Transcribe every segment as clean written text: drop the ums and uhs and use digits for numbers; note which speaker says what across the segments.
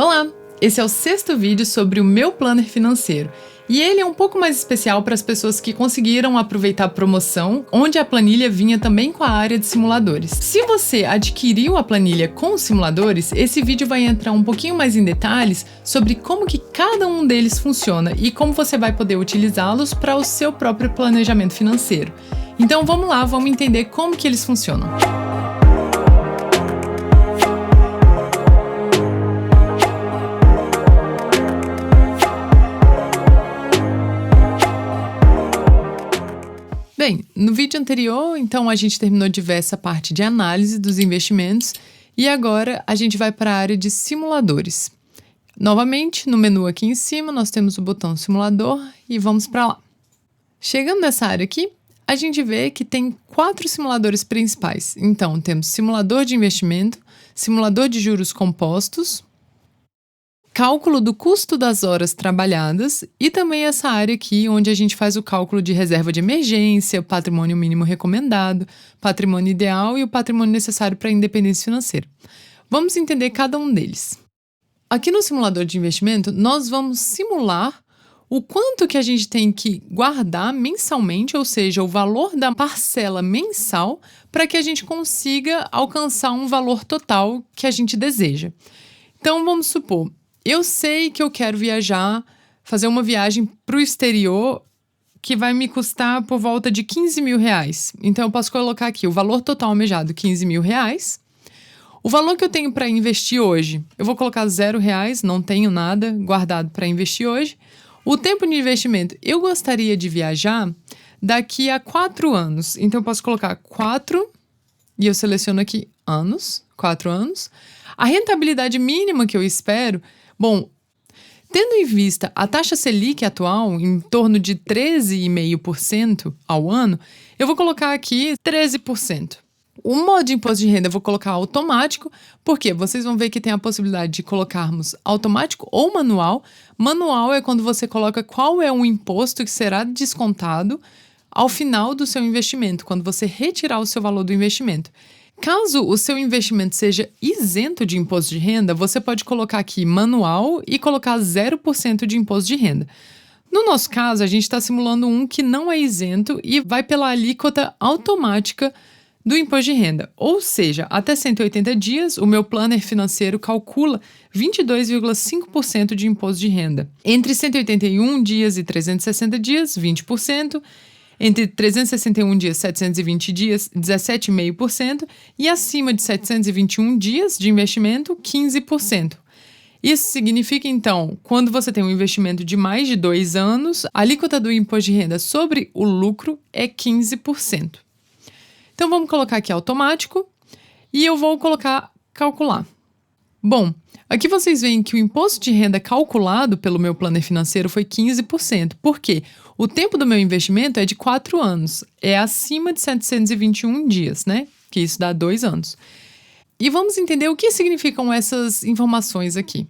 Speaker 1: Olá! Esse é o 6º vídeo sobre o meu planner financeiro. E ele é um pouco mais especial para as pessoas que conseguiram aproveitar a promoção, onde a planilha vinha também com a área de simuladores. Se você adquiriu a planilha com os simuladores, esse vídeo vai entrar um pouquinho mais em detalhes sobre como que cada um deles funciona e como você vai poder utilizá-los para o seu próprio planejamento financeiro. Então vamos lá, vamos entender como que eles funcionam. Bem, no vídeo anterior, então, a gente terminou de ver essa parte de análise dos investimentos e agora a gente vai para a área de simuladores. Novamente, no menu aqui em cima, nós temos o botão simulador e vamos para lá. Chegando nessa área aqui, a gente vê que tem 4 simuladores principais. Então, temos simulador de investimento, simulador de juros compostos, cálculo do custo das horas trabalhadas e também essa área aqui onde a gente faz o cálculo de reserva de emergência, patrimônio mínimo recomendado, patrimônio ideal e o patrimônio necessário para a independência financeira. Vamos entender cada um deles. Aqui no simulador de investimento, nós vamos simular o quanto que a gente tem que guardar mensalmente, ou seja, o valor da parcela mensal, para que a gente consiga alcançar um valor total que a gente deseja. Então, vamos supor, eu sei que eu quero viajar, fazer uma viagem para o exterior que vai me custar por volta de 15 mil reais. Então, eu posso colocar aqui o valor total almejado, 15 mil reais. O valor que eu tenho para investir hoje, eu vou colocar 0 reais, não tenho nada guardado para investir hoje. O tempo de investimento, eu gostaria de viajar daqui a 4 anos. Então, eu posso colocar 4, e eu seleciono aqui anos, 4 anos. A rentabilidade mínima que eu espero, bom, tendo em vista a taxa Selic atual, em torno de 13,5% ao ano, eu vou colocar aqui 13%. O modo de imposto de renda eu vou colocar automático, porque vocês vão ver que tem a possibilidade de colocarmos automático ou manual. Manual é quando você coloca qual é o imposto que será descontado ao final do seu investimento, quando você retirar o seu valor do investimento. Caso o seu investimento seja isento de imposto de renda, você pode colocar aqui manual e colocar 0% de imposto de renda. No nosso caso, a gente está simulando um que não é isento e vai pela alíquota automática do imposto de renda. Ou seja, até 180 dias, o meu planner financeiro calcula 22,5% de imposto de renda. Entre 181 dias e 360 dias, 20%. Entre 361 dias e 720 dias, 17,5%, e acima de 721 dias de investimento, 15%. Isso significa, então, quando você tem um investimento de mais de 2 anos, a alíquota do imposto de renda sobre o lucro é 15%. Então, vamos colocar aqui automático e eu vou colocar calcular. Bom, aqui vocês veem que o imposto de renda calculado pelo meu planner financeiro foi 15%. Por quê? O tempo do meu investimento é de 4 anos. É acima de 721 dias, né? Que isso dá 2 anos. E vamos entender o que significam essas informações aqui.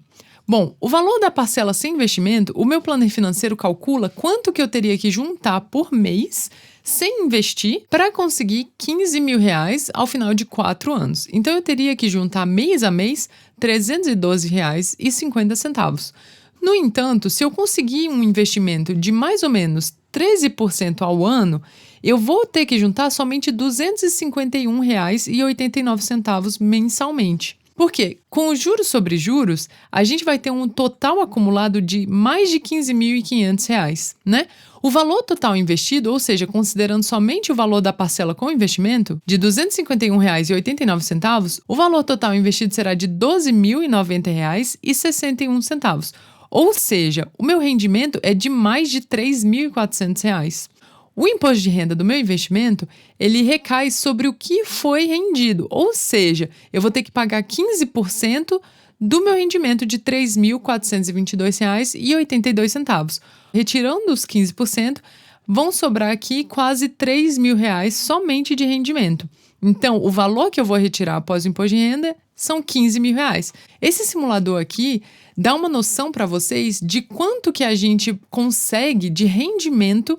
Speaker 1: Bom, o valor da parcela sem investimento, o meu planner financeiro calcula quanto que eu teria que juntar por mês sem investir para conseguir 15 mil reais ao final de 4 anos. Então, eu teria que juntar mês a mês R$ 312,50. No entanto, se eu conseguir um investimento de mais ou menos 13% ao ano, eu vou ter que juntar somente R$ 251,89 mensalmente. Por quê? Com os juros sobre juros, a gente vai ter um total acumulado de mais de R$ 15.500, né? O valor total investido, ou seja, considerando somente o valor da parcela com investimento, de R$ 251,89, o valor total investido será de R$ 12.090,61. Ou seja, o meu rendimento é de mais de R$ 3.400. O imposto de renda do meu investimento, ele recai sobre o que foi rendido, ou seja, eu vou ter que pagar 15% do meu rendimento de R$ 3.422,82. Retirando os 15%, vão sobrar aqui quase R$ 3.000 somente de rendimento. Então, o valor que eu vou retirar após o imposto de renda são R$ 15.000. Esse simulador aqui dá uma noção para vocês de quanto que a gente consegue de rendimento,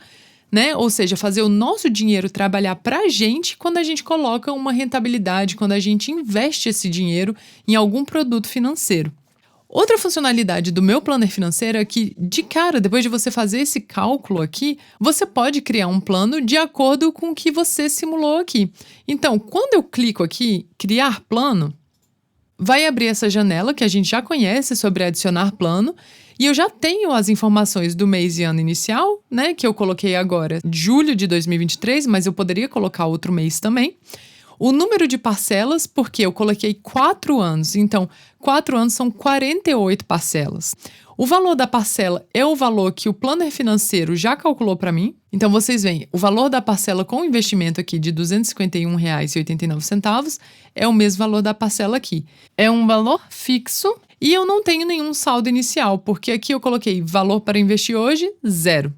Speaker 1: né? Ou seja, fazer o nosso dinheiro trabalhar para a gente quando a gente coloca uma rentabilidade, quando a gente investe esse dinheiro em algum produto financeiro. Outra funcionalidade do meu planner financeiro é que, de cara, depois de você fazer esse cálculo aqui, você pode criar um plano de acordo com o que você simulou aqui. Então, quando eu clico aqui, criar plano, vai abrir essa janela que a gente já conhece sobre adicionar plano, e eu já tenho as informações do mês e ano inicial, né, que eu coloquei agora, julho de 2023, mas eu poderia colocar outro mês também. O número de parcelas, porque eu coloquei 4 anos, então 4 anos são 48 parcelas. O valor da parcela é o valor que o planner financeiro já calculou para mim. Então vocês veem, o valor da parcela com investimento aqui de R$ 251,89 é o mesmo valor da parcela aqui. É um valor fixo e eu não tenho nenhum saldo inicial, porque aqui eu coloquei valor para investir hoje, 0.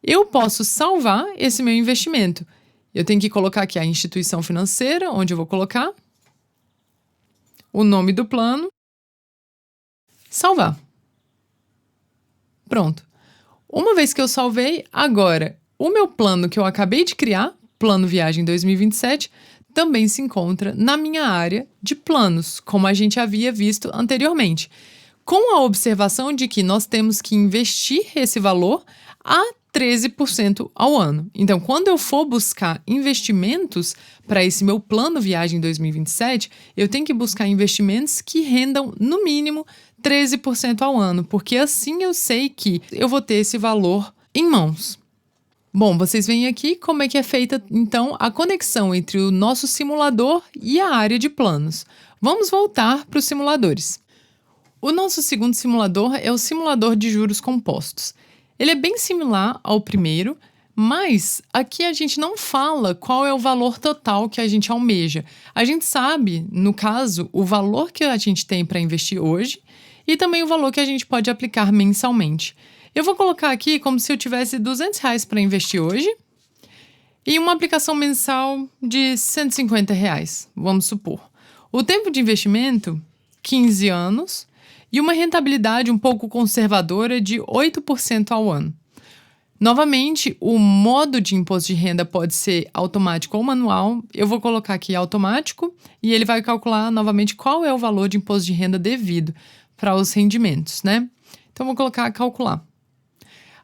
Speaker 1: Eu posso salvar esse meu investimento. Eu tenho que colocar aqui a instituição financeira, onde eu vou colocar o nome do plano, salvar. Pronto. Uma vez que eu salvei, agora, o meu plano que eu acabei de criar, Plano Viagem 2027, também se encontra na minha área de planos, como a gente havia visto anteriormente, com a observação de que nós temos que investir esse valor a 13% ao ano. Então, quando eu for buscar investimentos para esse meu plano Viagem 2027, eu tenho que buscar investimentos que rendam, no mínimo, 13% ao ano, porque assim eu sei que eu vou ter esse valor em mãos. Bom, vocês veem aqui como é que é feita, então, a conexão entre o nosso simulador e a área de planos. Vamos voltar para os simuladores. O nosso segundo simulador é o simulador de juros compostos. Ele é bem similar ao primeiro, mas aqui a gente não fala qual é o valor total que a gente almeja. A gente sabe, no caso, o valor que a gente tem para investir hoje e também o valor que a gente pode aplicar mensalmente. Eu vou colocar aqui como se eu tivesse R$ 200 para investir hoje e uma aplicação mensal de R$ 150, vamos supor. O tempo de investimento, 15 anos, e uma rentabilidade um pouco conservadora de 8% ao ano. Novamente, o modo de imposto de renda pode ser automático ou manual. Eu vou colocar aqui automático e ele vai calcular novamente qual é o valor de imposto de renda devido para os rendimentos, né? Então, vou colocar calcular.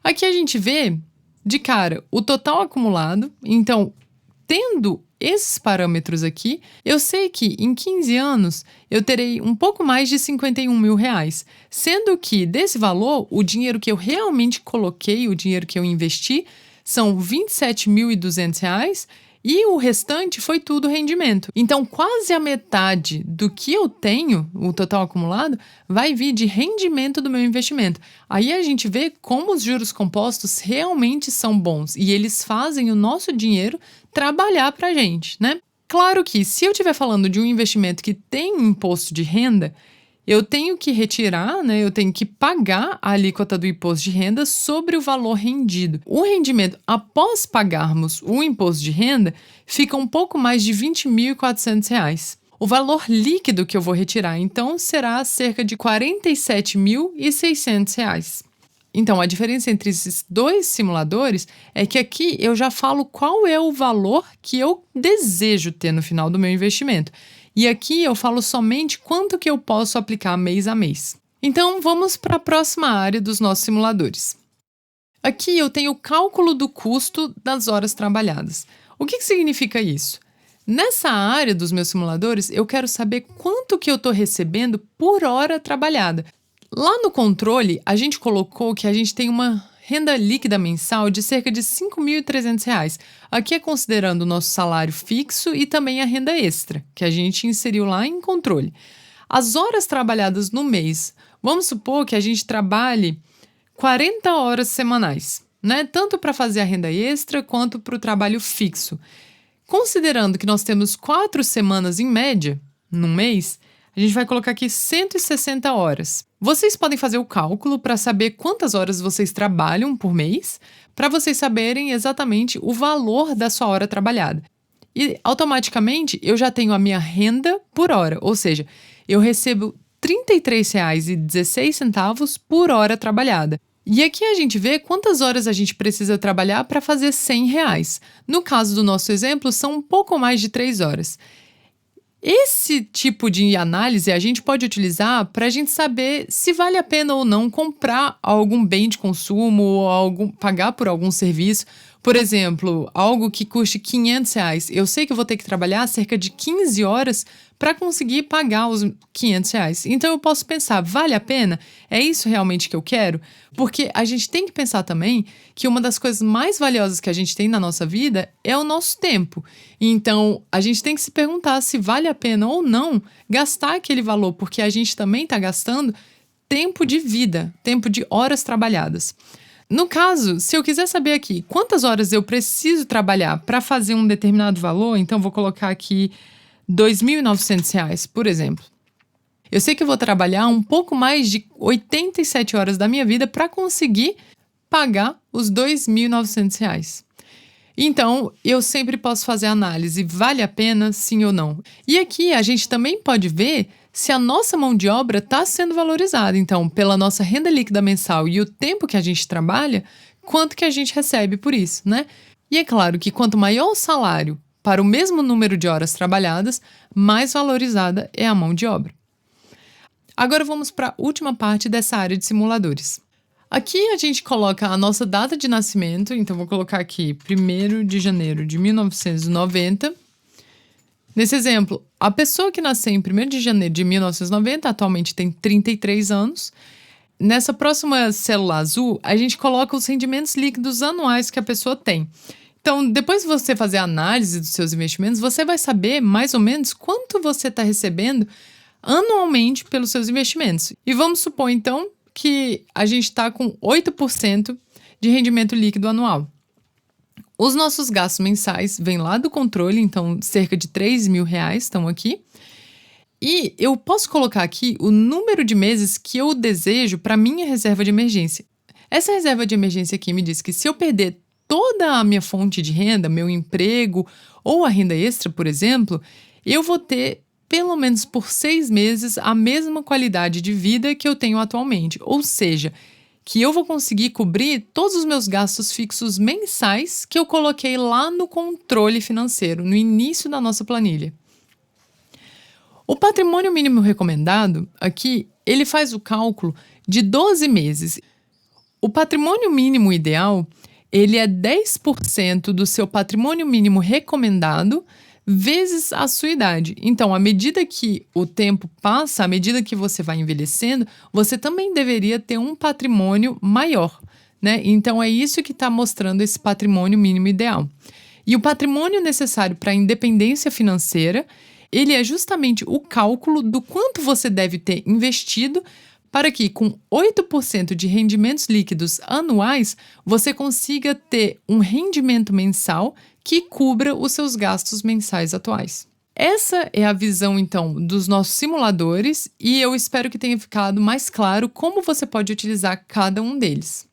Speaker 1: Aqui a gente vê, de cara, o total acumulado. Então, tendo esses parâmetros aqui, eu sei que em 15 anos eu terei um pouco mais de R$ 51.000, sendo que desse valor, o dinheiro que eu realmente coloquei, o dinheiro que eu investi, são R$ 27.200 e o restante foi tudo rendimento. Então, quase a metade do que eu tenho, o total acumulado, vai vir de rendimento do meu investimento. Aí a gente vê como os juros compostos realmente são bons e eles fazem o nosso dinheiro trabalhar para a gente, né? Claro que se eu estiver falando de um investimento que tem imposto de renda, eu tenho que retirar, né? Eu tenho que pagar a alíquota do imposto de renda sobre o valor rendido. O rendimento, após pagarmos o imposto de renda, fica um pouco mais de R$ 20.400. O valor líquido que eu vou retirar, então, será cerca de R$ 47.600. Então, a diferença entre esses dois simuladores é que aqui eu já falo qual é o valor que eu desejo ter no final do meu investimento. E aqui eu falo somente quanto que eu posso aplicar mês a mês. Então, vamos para a próxima área dos nossos simuladores. Aqui eu tenho o cálculo do custo das horas trabalhadas. O que significa isso? Nessa área dos meus simuladores, eu quero saber quanto que eu estou recebendo por hora trabalhada. Lá no controle, a gente colocou que a gente tem uma renda líquida mensal de cerca de R$ 5.300. Aqui é considerando o nosso salário fixo e também a renda extra, que a gente inseriu lá em controle. As horas trabalhadas no mês, vamos supor que a gente trabalhe 40 horas semanais, né? Tanto para fazer a renda extra quanto para o trabalho fixo. Considerando que nós temos 4 semanas em média no mês, a gente vai colocar aqui 160 horas. Vocês podem fazer o cálculo para saber quantas horas vocês trabalham por mês, para vocês saberem exatamente o valor da sua hora trabalhada. E automaticamente eu já tenho a minha renda por hora, ou seja, eu recebo R$ 33,16 por hora trabalhada. E aqui a gente vê quantas horas a gente precisa trabalhar para fazer R$ 100. No caso do nosso exemplo, são um pouco mais de 3 horas. Esse tipo de análise a gente pode utilizar para a gente saber se vale a pena ou não comprar algum bem de consumo ou pagar por algum serviço. Por exemplo, algo que custe R$ 500. Eu sei que eu vou ter que trabalhar cerca de 15 horas para conseguir pagar os R$ 500. Então eu posso pensar, vale a pena? É isso realmente que eu quero? Porque a gente tem que pensar também que uma das coisas mais valiosas que a gente tem na nossa vida é o nosso tempo. Então a gente tem que se perguntar se vale a pena ou não gastar aquele valor, porque a gente também está gastando tempo de vida, tempo de horas trabalhadas. No caso, se eu quiser saber aqui quantas horas eu preciso trabalhar para fazer um determinado valor, então vou colocar aqui R$ 2.900, por exemplo. Eu sei que eu vou trabalhar um pouco mais de 87 horas da minha vida para conseguir pagar os R$ 2.900. Então, eu sempre posso fazer a análise, vale a pena, sim ou não. E aqui a gente também pode ver se a nossa mão de obra está sendo valorizada. Então, pela nossa renda líquida mensal e o tempo que a gente trabalha, quanto que a gente recebe por isso, né? E é claro que quanto maior o salário para o mesmo número de horas trabalhadas, mais valorizada é a mão de obra. Agora vamos para a última parte dessa área de simuladores. Aqui a gente coloca a nossa data de nascimento, então vou colocar aqui 1º de janeiro de 1990. Nesse exemplo, a pessoa que nasceu em 1º de janeiro de 1990 atualmente tem 33 anos. Nessa próxima célula azul, a gente coloca os rendimentos líquidos anuais que a pessoa tem. Então, depois de você fazer a análise dos seus investimentos, você vai saber mais ou menos quanto você está recebendo anualmente pelos seus investimentos. E vamos supor, então, que a gente está com 8% de rendimento líquido anual. Os nossos gastos mensais vêm lá do controle, então cerca de R$ 3.000 estão aqui. E eu posso colocar aqui o número de meses que eu desejo para minha reserva de emergência. Essa reserva de emergência aqui me diz que se eu perder toda a minha fonte de renda, meu emprego ou a renda extra, por exemplo, eu vou ter pelo menos por 6 meses a mesma qualidade de vida que eu tenho atualmente. Ou seja, que eu vou conseguir cobrir todos os meus gastos fixos mensais que eu coloquei lá no controle financeiro, no início da nossa planilha. O patrimônio mínimo recomendado, aqui, ele faz o cálculo de 12 meses. O patrimônio mínimo ideal, ele é 10% do seu patrimônio mínimo recomendado vezes a sua idade. Então, à medida que o tempo passa, à medida que você vai envelhecendo, você também deveria ter um patrimônio maior, né? Então, é isso que está mostrando esse patrimônio mínimo ideal. E o patrimônio necessário para a independência financeira, ele é justamente o cálculo do quanto você deve ter investido para que, com 8% de rendimentos líquidos anuais, você consiga ter um rendimento mensal que cubra os seus gastos mensais atuais. Essa é a visão, então, dos nossos simuladores e eu espero que tenha ficado mais claro como você pode utilizar cada um deles.